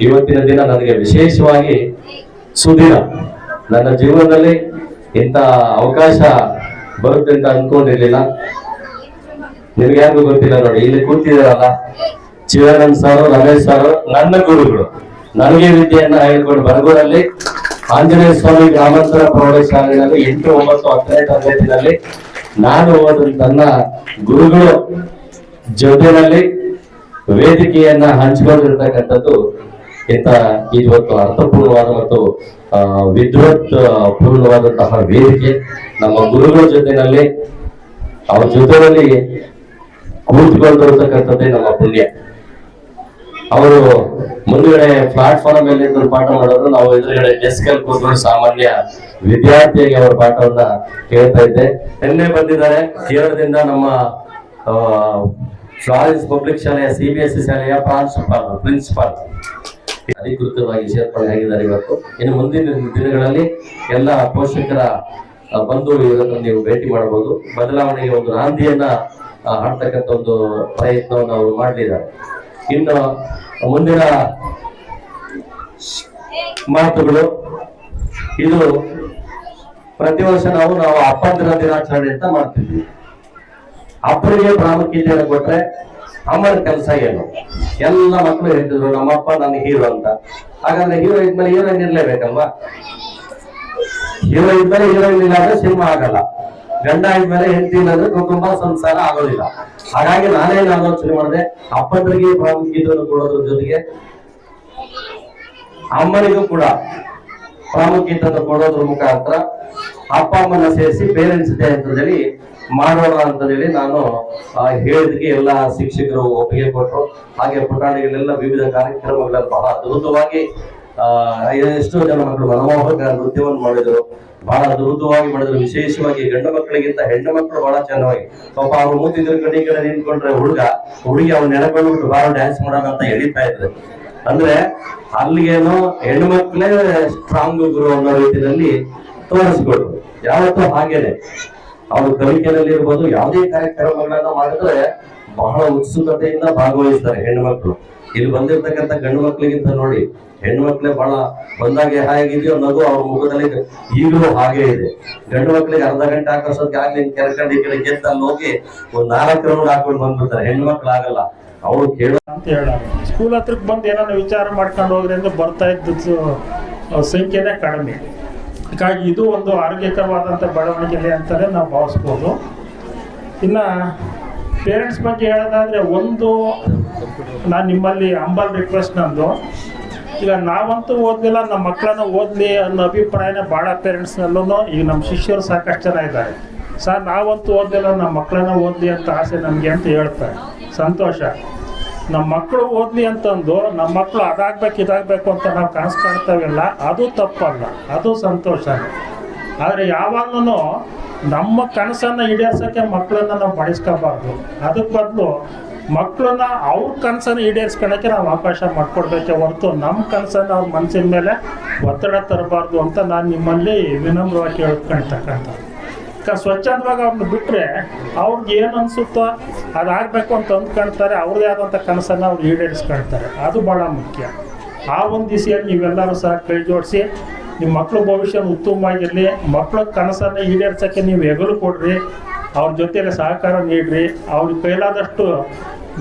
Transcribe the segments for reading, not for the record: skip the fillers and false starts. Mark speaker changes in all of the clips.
Speaker 1: ಇವತ್ತಿನ ದಿನ ನನಗೆ ವಿಶೇಷವಾಗಿ ಸುದಿನ. ನನ್ನ ಜೀವನದಲ್ಲಿ ಇಂಥ ಅವಕಾಶ ಬರುತ್ತೆ ಅಂತ ಅನ್ಕೊಂಡಿರ್ಲಿಲ್ಲ. ನಿಮ್ಗ್ಯಾರಿಗೂ ಗೊತ್ತಿಲ್ಲ ನೋಡಿ, ಇಲ್ಲಿ ಕೂತಿದಾರಲ್ಲ ಚಿದಾನಂದ್ ಸರ್, ರಮೇಶ್ ಸರ್ ನನ್ನ ಗುರುಗಳು. ನನಗೆ ವಿದ್ಯೆಯನ್ನ ಹೇಳಿಕೊಂಡು ಬರಗೂರಲ್ಲಿ ಆಂಜನೇಯ ಸ್ವಾಮಿ ಗ್ರಾಮಾಂತರ ಪ್ರೌಢಶಾಲೆಯಲ್ಲಿ 8, 9, 10ನೇ ತರಗತಿನಲ್ಲಿ ನಾನು ನನ್ನ ಗುರುಗಳು ಜೊತೆಯಲ್ಲಿ ವೇದಿಕೆಯನ್ನ ಹಂಚಿಕೊಂಡಿರ್ತಕ್ಕಂಥದ್ದು ಇವತ್ತು ಅರ್ಥಪೂರ್ಣವಾದ ಮತ್ತು ವಿದ್ವತ್ ಪೂರ್ಣವಾದಂತಹ ವೇದಿಕೆ. ನಮ್ಮ ಗುರುಗಳ ಜೊತೆಯಲ್ಲಿ ಅವ್ರ ಜೊತೆಯಲ್ಲಿ ಕೂತ್ಕೊಂಡಿರ್ತಕ್ಕಂಥದ್ದೇ ನಮ್ಮ ಪುಣ್ಯ. ಅವರು ಮುಂದುಗಡೆ ಪ್ಲಾಟ್ಫಾರ್ಮ್ ಮೇಲೆ ಪಾಠ ಮಾಡೋರು, ನಾವು ಎದುರುಗಡೆ ಡೆಸ್ಕ್ ಅಲ್ಲಿ ಕೂತ್ಕೊಂಡು ಸಾಮಾನ್ಯ ವಿದ್ಯಾರ್ಥಿಯಾಗಿ ಅವರ ಪಾಠವನ್ನ ಕೇಳ್ತಾ ಇದ್ದೆ. ನಿನ್ನೆ ಬಂದಿದ್ದಾರೆ ಕೇರಳದಿಂದ ನಮ್ಮ ಫ್ಲಾರೆನ್ಸ್ ಪಬ್ಲಿಕ್ ಶಾಲೆಯ CBSE ಶಾಲೆಯ ಪ್ರಿನ್ಸಿಪಾಲ್ ಅಧಿಕೃತವಾಗಿ ಸೇರ್ಪಡೆ ಆಗಿದ್ದಾರೆ ಇವತ್ತು. ಇನ್ನು ಮುಂದಿನ ದಿನಗಳಲ್ಲಿ ಎಲ್ಲ ಪೋಷಕರ ಬಂದು ಇವರನ್ನು ನೀವು ಭೇಟಿ ಮಾಡಬಹುದು. ಬದಲಾವಣೆಗೆ ಒಂದು ನಾಂದಿಯನ್ನ ಹಾಡ್ತಕ್ಕಂಥ ಒಂದು ಪ್ರಯತ್ನವನ್ನು ಅವರು ಮಾಡಲಿದ್ದಾರೆ. ಇನ್ನು ಮುಂದಿನ ಮಾತುಗಳು, ಇದು ಪ್ರತಿ ವರ್ಷ ನಾವು ಅಪ್ಪಂದಿರ ದಿನಾಚರಣೆ ಅಂತ ಮಾಡ್ತಿದ್ವಿ. ಅಪ್ಪನಿಗೆ ಪ್ರಾಮುಖ್ಯತೆಯನ್ನು ಕೊಟ್ರೆ ಅಮ್ಮನ ಕೆಲಸ ಏನು? ಎಲ್ಲ ಮಕ್ಕಳು ಹೇಳ್ತಿದ್ರು ನಮ್ಮಪ್ಪ ನನ್ನ ಹೀರೋ ಅಂತ. ಹಾಗಾದ್ರೆ ಹೀರೋ ಇದ್ಮೇಲೆ ಹೀರೋಯಿನ್ ಇರ್ಲೇಬೇಕಲ್ವಾ? ಹೀರೋ ಇದ್ಮೇಲೆ ಹೀರೋಯಿನ್ ಇಲ್ಲ ಅಂದ್ರೆ ಸಿನಿಮಾ ಆಗಲ್ಲ. ಗಂಡ ಇದ್ಮೇಲೆ ಹೆಂಡತಿ ಇಲ್ಲಂದ್ರೆ ಕುಟುಂಬ ಸಂಸಾರ ಆಗೋದಿಲ್ಲ. ಹಾಗಾಗಿ ನಾನೇನು ಆಲೋಚನೆ ಮಾಡಿದೆ, ಅಪ್ಪಂದರಿಗೆ ಪ್ರಾಮುಖ್ಯತೆಯನ್ನು ಕೊಡೋದ್ರ ಜೊತೆಗೆ ಅಮ್ಮನಿಗೂ ಕೂಡ ಪ್ರಾಮುಖ್ಯತೆಯನ್ನು ಕೊಡೋದ್ರ ಮುಖಾಂತರ ಅಪ್ಪ ಅಮ್ಮನ ಸೇರಿಸಿ ಪೇರೆಂಟ್ಸ್ ಡೇ ಅಂತ ಹೇಳಿ ಮಾಡೋಣ ಅಂತ ಹೇಳಿ ನಾನು ಹೇಳಿದಕ್ಕೆ ಎಲ್ಲ ಶಿಕ್ಷಕರು ಒಪ್ಪಿಗೆ ಕೊಟ್ಟರು. ಹಾಗೆ ಪುಟಾಣಿಗಳೆಲ್ಲ ವಿವಿಧ ಕಾರ್ಯಕ್ರಮಗಳಲ್ಲಿ ಬಹಳ ಅದ್ಭುತವಾಗಿ ಎಷ್ಟೋ ಜನ ಮಕ್ಕಳು ಮನಮೋಹಕ ನೃತ್ಯವನ್ನು ಮಾಡಿದ್ರು, ಬಹಳ ಅದ್ಭುತವಾಗಿ ಮಾಡಿದ್ರು. ವಿಶೇಷವಾಗಿ ಗಂಡು ಮಕ್ಕಳಿಗಿಂತ ಹೆಣ್ಣು ಮಕ್ಕಳು ಬಹಳ ಚೆನ್ನಾಗಿ ಪಾಪ ಅವ್ರು ಮೂತಿದ್ರು ಕಡೆ ಕಡೆ ನಿಂತ್ಕೊಂಡ್ರೆ ಹುಡುಗಿ ಅವ್ರು ನೆನಕೊಂಡ್ಬಿಟ್ಟು ಬಹಳ ಡ್ಯಾನ್ಸ್ ಮಾಡೋಣ ಅಂತ ಎಳಿತಾ ಇದ್ರು. ಅಂದ್ರೆ ಅಲ್ಲಿಗೇನು ಹೆಣ್ಣು ಮಕ್ಕಳೇ ಸ್ಟ್ರಾಂಗ್ ಗುರು ಅನ್ನೋ ರೀತಿಯಲ್ಲಿ ತೋರಿಸ್ಕೊಟ್ರು. ಯಾವತ್ತೂ ಹಾಗೇನೆ ಅವರು ಕಲಿಕೆಯಲ್ಲಿ ಇರ್ಬೋದು, ಯಾವುದೇ ಕಾರ್ಯಕ್ರಮಗಳನ್ನ ಮಾಡಿದ್ರೆ ಬಹಳ ಉತ್ಸುಕತೆಯಿಂದ ಭಾಗವಹಿಸ್ತಾರೆ ಹೆಣ್ಣು ಮಕ್ಕಳು. ಇಲ್ಲಿ ಬಂದಿರ್ತಕ್ಕಂಥ ಗಂಡು ಮಕ್ಕಳಿಗಿಂತ ನೋಡಿ ಹೆಣ್ಣು ಮಕ್ಕಳೇ ಬಹಳ ಬಂದಾಗೆ ಹೇಗಿದೆಯೋ ನಗು ಅವ್ರ ಮುಖದಲ್ಲಿ ಈಗಲೂ ಹಾಗೆ ಇದೆ. ಗಂಡು ಮಕ್ಕಳಿಗೆ ಅರ್ಧ ಗಂಟೆ ಹಾಕೋಸೋದಕ್ಕೆ ಆಗ್ಲಿ ಕೆರ್ಕಂಡು ಈ ಕಡೆ ಗೆದ್ದ ಅಲ್ಲಿ ಹೋಗಿ ಒಂದ್ 4 ರೌಂಡ್ ಹಾಕೊಂಡು ಬಂದ್ಬಿಡ್ತಾರೆ. ಹೆಣ್ಣು ಮಕ್ಳು ಆಗಲ್ಲ, ಅವ್ರು ಕೇಳೋ
Speaker 2: ಅಂತ ಹೇಳ ಸ್ಕೂಲ್ ಹತ್ರಕ್ಕೆ ಬಂದು ಏನಾದ್ರು ವಿಚಾರ ಮಾಡ್ಕೊಂಡು ಹೋದ್ರಿಂದ ಬರ್ತಾ ಇದ್ದು ಸಂಖ್ಯೆನೇ ಕಡಿಮೆ. ಹೀಗಾಗಿ ಇದು ಒಂದು ಆರೋಗ್ಯಕರವಾದಂಥ ಬೆಳವಣಿಗೆ ಅಂತಲೇ ನಾವು ಭಾವಿಸ್ಬೋದು. ಇನ್ನು ಪೇರೆಂಟ್ಸ್ ಬಗ್ಗೆ ಹೇಳೋದಾದರೆ, ಒಂದು ನಾನು ನಿಮ್ಮಲ್ಲಿ ಹಂಬಲ್ ರಿಕ್ವೆಸ್ಟ್ ನಂದು, ಈಗ ನಾವಂತೂ ಓದಲಿಲ್ಲ, ನಮ್ಮ ಮಕ್ಕಳನ್ನ ಓದಲಿ ಅನ್ನೋ ಅಭಿಪ್ರಾಯನೇ ಭಾಳ ಪೇರೆಂಟ್ಸ್ನಲ್ಲೂ. ಈಗ ನಮ್ಮ ಶಿಷ್ಯರು ಸಾಕಷ್ಟು ಜನ ಇದ್ದಾರೆ, ಸರ್ ನಾವಂತೂ ಓದಲಿಲ್ಲ, ನಮ್ಮ ಮಕ್ಕಳನ್ನ ಓದಲಿ ಅಂತ ಆಸೆ ನಮಗೆ ಅಂತ ಹೇಳ್ತಾರೆ. ಸಂತೋಷ. ನಮ್ಮ ಮಕ್ಕಳು ಓದಲಿ ಅಂತಂದು ನಮ್ಮ ಮಕ್ಕಳು ಅದಾಗಬೇಕು ಇದಾಗಬೇಕು ಅಂತ ನಾವು ಕನಸು ಕಾಣ್ತಾವಿಲ್ಲ, ಅದು ತಪ್ಪಲ್ಲ, ಅದು ಸಂತೋಷನೇ. ಆದರೆ ಯಾವಾಗಲೂ ನಮ್ಮ ಕನಸನ್ನು ಈಡೇರ್ಸೋಕ್ಕೆ ಮಕ್ಕಳನ್ನ ನಾವು ಬಳಸ್ಕೋಬಾರ್ದು. ಅದಕ್ಕೆ ಬದಲು ಮಕ್ಕಳನ್ನ ಅವ್ರ ಕನಸನ್ನು ಈಡೇರಿಸ್ಕೊಳ್ಳೋಕ್ಕೆ ನಾವು ಅವಕಾಶ ಮಾಡಿಕೊಡ್ಬೇಕೆ ಹೊರತು ನಮ್ಮ ಕನಸನ್ನು ಅವ್ರ ಮನಸ್ಸಿನ ಮೇಲೆ ಒತ್ತಡ ತರಬಾರ್ದು ಅಂತ ನಾನು ನಿಮ್ಮಲ್ಲಿ ವಿನಮ್ರವಾಗಿ ಕೇಳ್ಕೊಳ್ತಕ್ಕಂಥ. ಸ್ವಚ್ಛಂದವಾಗಿ ಅವ್ರನ್ನ ಬಿಟ್ಟರೆ ಅವ್ರಿಗೆ ಏನು ಅನಿಸುತ್ತೋ ಅದಾಗಬೇಕು ಅಂತ ಅಂದ್ಕೊಳ್ತಾರೆ, ಅವ್ರದ್ದೇ ಆದಂಥ ಕನಸನ್ನು ಅವ್ರು ಈಡೇರಿಸ್ಕೊಳ್ತಾರೆ. ಅದು ಭಾಳ ಮುಖ್ಯ. ಆ ಒಂದು ದಿಸೆಯಲ್ಲಿ ನೀವೆಲ್ಲರೂ ಸಹ ಕೈ ಜೋಡಿಸಿ ನಿಮ್ಮ ಮಕ್ಕಳ ಭವಿಷ್ಯ ಉತ್ತಮವಾಗಿರಲಿ. ಮಕ್ಕಳ ಕನಸನ್ನು ಈಡೇರ್ಸೋಕ್ಕೆ ನೀವು ಹೆಗಲು ಕೊಡ್ರಿ, ಅವ್ರ ಜೊತೆಯಲ್ಲಿ ಸಹಕಾರ ನೀಡ್ರಿ. ಅವ್ರಿಗೆ ಕೈಲಾದಷ್ಟು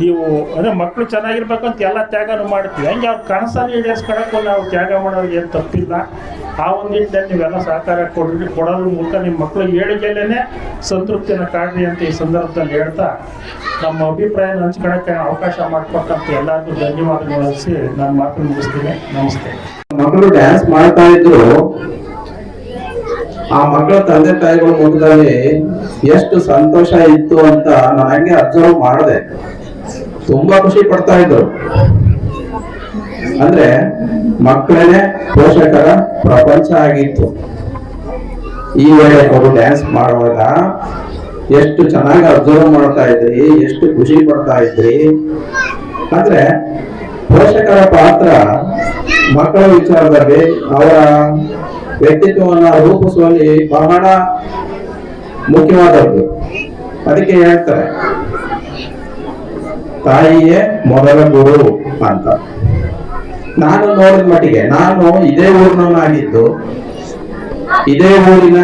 Speaker 2: ನೀವು ಅಂದರೆ ಮಕ್ಕಳು ಚೆನ್ನಾಗಿರ್ಬೇಕಂತ ಎಲ್ಲ ತ್ಯಾಗನೂ ಮಾಡ್ತೀವಿ, ಹಂಗೆ ಅವ್ರ ಕನಸನ್ನು ಈಡೇರಿಸ್ಕೊಳಕ್ಕೂ ನಾವು ತ್ಯಾಗ ಮಾಡೋರಿಗೆ ಏನು ತಪ್ಪಿಲ್ಲ. ಆ ಒಂದು ನಿಟ್ಟಿನಲ್ಲಿ ನೀವೆಲ್ಲ ಸಹಕಾರ ಕೊಡೋದ್ರ ಮೂಲಕ ನಿಮ್ಮ ಮಕ್ಕಳು ಏಳಿಗೆಯಲ್ಲೇ ಸಂತೃಪ್ತಿಯನ್ನು ಕಾಡ್ರಿ ಅಂತ ಈ ಸಂದರ್ಭದಲ್ಲಿ ಹೇಳ್ತಾ ನಮ್ಮ ಅಭಿಪ್ರಾಯನ ಹಂಚ್ಕೊಳ್ಳೋಕ್ಕೆ ಅವಕಾಶ ಮಾಡಿಕೊಟ್ಟಂತ ಎಲ್ಲರಿಗೂ ಧನ್ಯವಾದಗಳು ಅನಿಸಿ ನಾನು ಮಾತು ಮುಗಿಸ್ತೀನಿ. ನಮಸ್ತೆ.
Speaker 3: ಮಕ್ಕಳು ಡ್ಯಾನ್ಸ್ ಮಾಡ್ತಾ ಇದ್ರು, ಆ ಮಕ್ಕಳ ತಂದೆ ತಾಯಿಗಳ ಮುಖದಲ್ಲಿ ಎಷ್ಟು ಸಂತೋಷ ಇತ್ತು ಅಂತ ನಾನು ಹಂಗೆ ಅಬ್ಸರ್ವ್ ಮಾಡಿದೆ. ತುಂಬಾ ಖುಷಿ ಪಡ್ತಾ ಇದ್ರು. ಅಂದ್ರೆ ಮಕ್ಕಳೇ ಪೋಷಕರ ಪ್ರಪಂಚ ಆಗಿತ್ತು. ಈ ವೇಳೆ ಅವರು ಡ್ಯಾನ್ಸ್ ಮಾಡುವಾಗ ಎಷ್ಟು ಚೆನ್ನಾಗಿ ಅಬ್ಸರ್ವ್ ಮಾಡ್ತಾ ಇದ್ರಿ, ಎಷ್ಟು ಖುಷಿ ಪಡ್ತಾ ಇದ್ರಿ. ಅಂದ್ರೆ ಪೋಷಕರ ಪಾತ್ರ ಮಕ್ಕಳ ವಿಚಾರದಲ್ಲಿ ಅವರ ವ್ಯಕ್ತಿತ್ವವನ್ನ ರೂಪಿಸುವಲ್ಲಿ ಬಹಳ ಮುಖ್ಯವಾದದ್ದು. ಅದಕ್ಕೆ ಹೇಳ್ತಾರೆ ತಾಯಿಯೇ ಮೊದಲ ಗುರು ಅಂತ. ನಾನು ನೋಡಿದ ಮಟ್ಟಿಗೆ, ನಾನು ಇದೇ ಊರಿನವನಾಗಿದ್ದು, ಇದೇ ಊರಿನ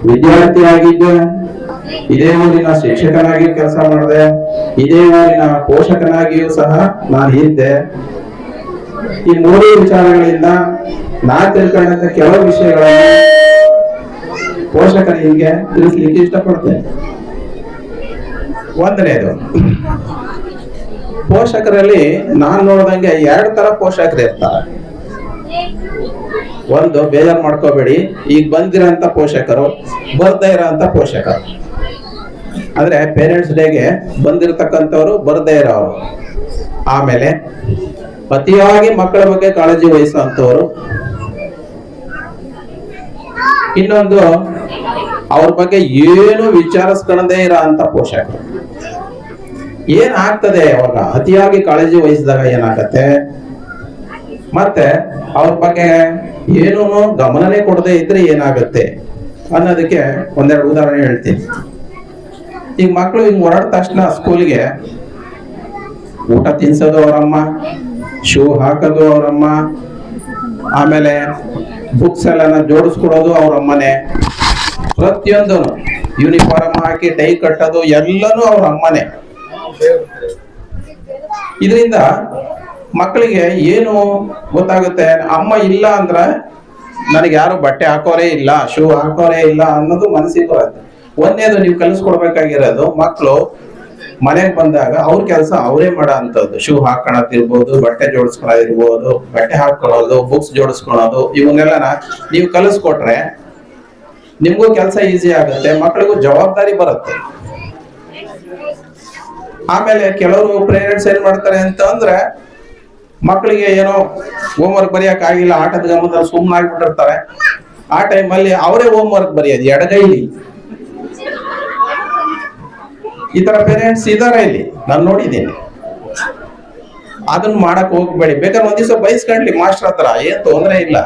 Speaker 3: ವಿದ್ಯಾರ್ಥಿ ಆಗಿದ್ದೆ, ಇದೇ ಊರಿನ ಶಿಕ್ಷಕನಾಗಿ ಕೆಲಸ ಮಾಡಿದೆ, ಇದೇ ಊರಿನ ಪೋಷಕನಾಗಿಯೂ ಸಹ ನಾನು ಇದ್ದೆ. ಈ ಮೂರು ವಿಚಾರಗಳಿಂದ ನಾ ತಿಳ್ಕೊಂಡಂತ ಕೆಲವು ವಿಷಯಗಳನ್ನು ಪೋಷಕರಿಗೆ ತಿಳಿಸ್ಲಿಕ್ಕೆ ಇಷ್ಟಪಡ್ತೇನೆ. ಒಂದನೇದು, ಪೋಷಕರಲ್ಲಿ ನಾನ್ ನೋಡ್ದಂಗೆ 2 ತರ ಪೋಷಕರು ಇರ್ತಾರೆ. ಒಂದು, ಬೇಜಾರು ಮಾಡ್ಕೋಬೇಡಿ, ಈಗ ಬಂದಿರೋಂಥ ಪೋಷಕರು, ಬರ್ದೇ ಇರೋಂಥ ಪೋಷಕರು. ಅಂದ್ರೆ ಪೇರೆಂಟ್ಸ್ ಡೇಗೆ ಬಂದಿರತಕ್ಕಂಥವ್ರು, ಬರ್ದೇ ಇರೋರು. ಆಮೇಲೆ ಅತಿಯಾಗಿ ಮಕ್ಕಳ ಬಗ್ಗೆ ಕಾಳಜಿ ವಹಿಸುವಂಥವ್ರು. ಇನ್ನೊಂದು, ಅವ್ರ ಬಗ್ಗೆ ಏನು ವಿಚಾರಿಸ್ಕೊಳ್ಳದೆ ಇರೋ ಅಂತ ಪೋಷಕರು. ಏನಾಗ್ತದೆ ಅವಾಗ ಅತಿಯಾಗಿ ಕಾಳಜಿ ವಹಿಸಿದಾಗ ಏನಾಗತ್ತೆ, ಮತ್ತೆ ಅವ್ರ ಬಗ್ಗೆ ಏನೂ ಗಮನನೇ ಕೊಡದೆ ಇದ್ರೆ ಏನಾಗುತ್ತೆ ಅನ್ನೋದಕ್ಕೆ ಒಂದೆರಡು ಉದಾಹರಣೆ ಹೇಳ್ತೀನಿ. ಈಗ ಮಕ್ಕಳು ಹಿಂಗ್ ಹೊರಡ ತಕ್ಷಣ ಸ್ಕೂಲ್ಗೆ ಊಟ ತಿನ್ಸೋದು ಅವರಮ್ಮ, ಶೂ ಹಾಕೋದು ಅವರಮ್ಮ, ಆಮೇಲೆ ಬುಕ್ಸ್ ಎಲ್ಲ ಜೋಡಿಸ್ಕೊಡೋದು ಅವ್ರಮ್ಮನೆ, ಪ್ರತಿಯೊಂದು ಯೂನಿಫಾರ್ಮ್ ಹಾಕಿ ಟೈ ಕಟ್ಟೋದು ಎಲ್ಲನೂ ಅವ್ರ ಅಮ್ಮನೆ. ಇದರಿಂದ ಮಕ್ಕಳಿಗೆ ಏನು ಗೊತ್ತಾಗುತ್ತೆ, ಅಮ್ಮ ಇಲ್ಲ ಅಂದ್ರೆ ನನಗೆ ಯಾರು ಬಟ್ಟೆ ಹಾಕೋರೇ ಇಲ್ಲ, ಶೂ ಹಾಕೋರೇ ಇಲ್ಲ ಅನ್ನೋದು ಮನಸ್ಸಿಗೆ ಬರುತ್ತೆ. ಒಂದೇದು ನೀವು ಕಲಿಸ್ಕೊಡ್ಬೇಕಾಗಿರೋದು, ಮಕ್ಕಳು ಮನೆಗೆ ಬಂದಾಗ ಅವ್ರ ಕೆಲಸ ಅವರೇ ಮಾಡೋ ಅಂತದ್ದು. ಶೂ ಹಾಕೋಣದಿರ್ಬೋದು, ಬಟ್ಟೆ ಜೋಡಿಸ್ಕೊಳ್ಳೋದಿರ್ಬೋದು, ಬಟ್ಟೆ ಹಾಕೊಳ್ಳೋದು, ಬುಕ್ಸ್ ಜೋಡಿಸ್ಕೊಳ್ಳೋದು, ಇವನ್ನೆಲ್ಲ ನೀವು ಕಲಿಸ್ಕೊಟ್ರೆ ನಿಮ್ಗೂ ಕೆಲಸ ಈಸಿ ಆಗುತ್ತೆ, ಮಕ್ಕಳಿಗೂ ಜವಾಬ್ದಾರಿ ಬರುತ್ತೆ. ಆಮೇಲೆ ಕೆಲವರು ಪೇರೆಂಟ್ಸ್ ಏನ್ ಮಾಡ್ತಾರೆ ಅಂತ ಅಂದ್ರೆ, ಮಕ್ಕಳಿಗೆ ಏನೋ ಹೋಮ್ ವರ್ಕ್ ಬರೆಯಕ್ ಆಗಿಲ್ಲ, ಆಟದ ಗಮನದಲ್ಲಿ ಸುಮ್ಮನೆ ಆಗ್ಬಿಟ್ಟಿರ್ತಾರೆ. ಆ ಟೈಮಲ್ಲಿ ಅವರೇ ಹೋಮ್ ವರ್ಕ್ ಬರೆಯೋದು ಎಡಗೈಲಿ. ಈ ತರ ಪೇರೆಂಟ್ಸ್ ಇದಾರೆ ಇಲ್ಲಿ, ನಾನು ನೋಡಿದ್ದೀನಿ. ಅದನ್ನ ಮಾಡಕ್ ಹೋಗ್ಬೇಡಿ. ಬೇಕಾದ್ರೆ ಒಂದ್ ದಿವಸ ಬಯಸ್ಕೊಂಡ್ಲಿ ಮಾಸ್ಟರ್ ಹತ್ರ, ಏನ್ ತೊಂದ್ರೆ ಇಲ್ಲ.